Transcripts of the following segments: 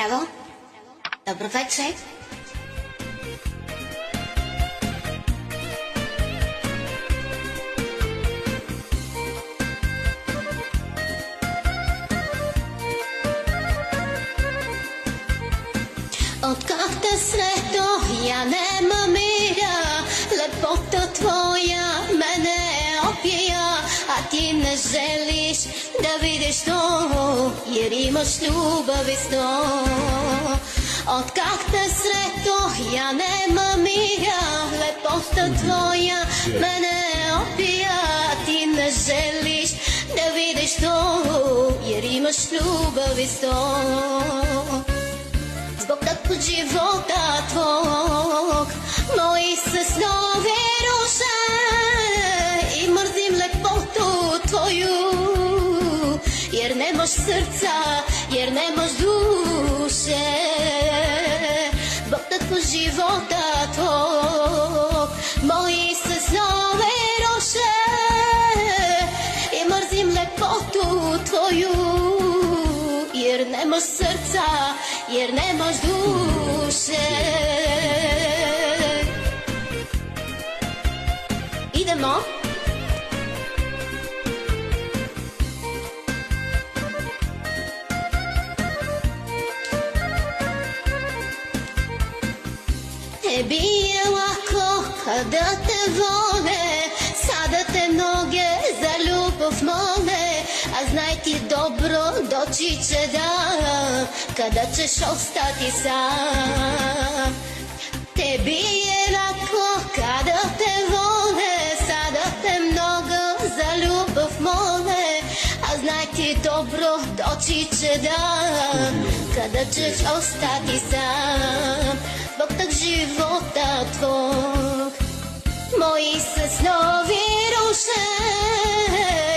Zdravo. Dobro večer. Otkak te sretno, ja nemam mira, lepota tvoja mene opija, a ti ne želiš da vidiš to, jer imaš ljubav i sto. Otkak te sretno, ja nemam mira, lepota tvoja mene opija, a ti ne želiš da vidiš to, jer imaš ljubav i sto. Zbog takvog života tvog, moji se snovi ruše i mrzim lepotu tvoju, jer nemaš srca, jer nemaš duše. Zbog takvog života tvog, moji se snovi ruše i mrzim lepotu tvoju, jer nemaš srca, jer nemaš duše. Idemo. Tebi je lako kada te vole, sada te mnoge za ljubav mole, a znaj ti dobro, doći će dan kada ćeš ostati sam. Tebi je lako kada te vole, sada te mnogo za ljubav mole, a znaj ti dobro, doći će dan kada ćeš ostati sam. Zbog tog života tvog, moji se snovi ruše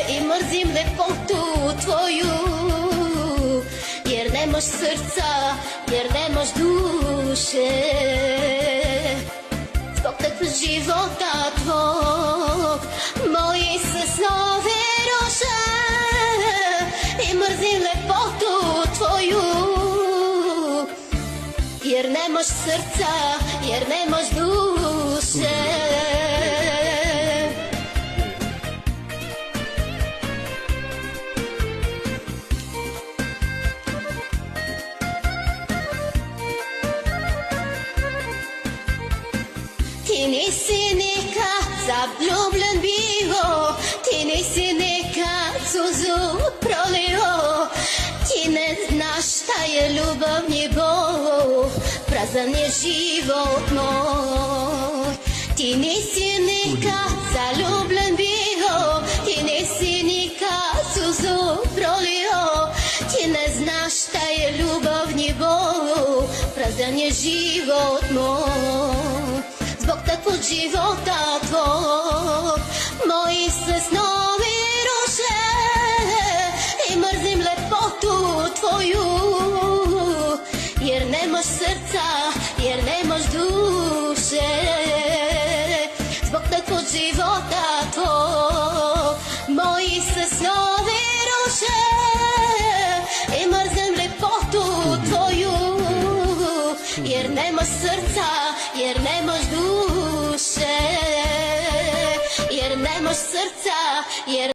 i mrzim lepotu tvoju, jer nemaš srca, jer nemaš duše. Zbog takvog života tvog, moji se snovi ruše i mrzim lepotu tvoju, jer nemaš srca, jer nemaš duše. Ti nisi nikad zabljubljen bio, ti nisi nikad suzu prolio, ti ne znaš šta je ljubav ni bol, prazan je život moj. Ti nisi nikad zaljubljen bio, ti nisi nikad suzu prolio, ti ne znaš šta je ljubav ni bol, prazan je život moj. Zbog takvog života tvog, moji se snovi ruše i mrzim lepotu tvoju, jer nemaš srca, jer nemaš duše. Zbog takvog života tvog, moji se snovi ruše i mrzim lepotu tvoju, jer nemaš srca, jer nemaš duše, jer nemaš srca, jer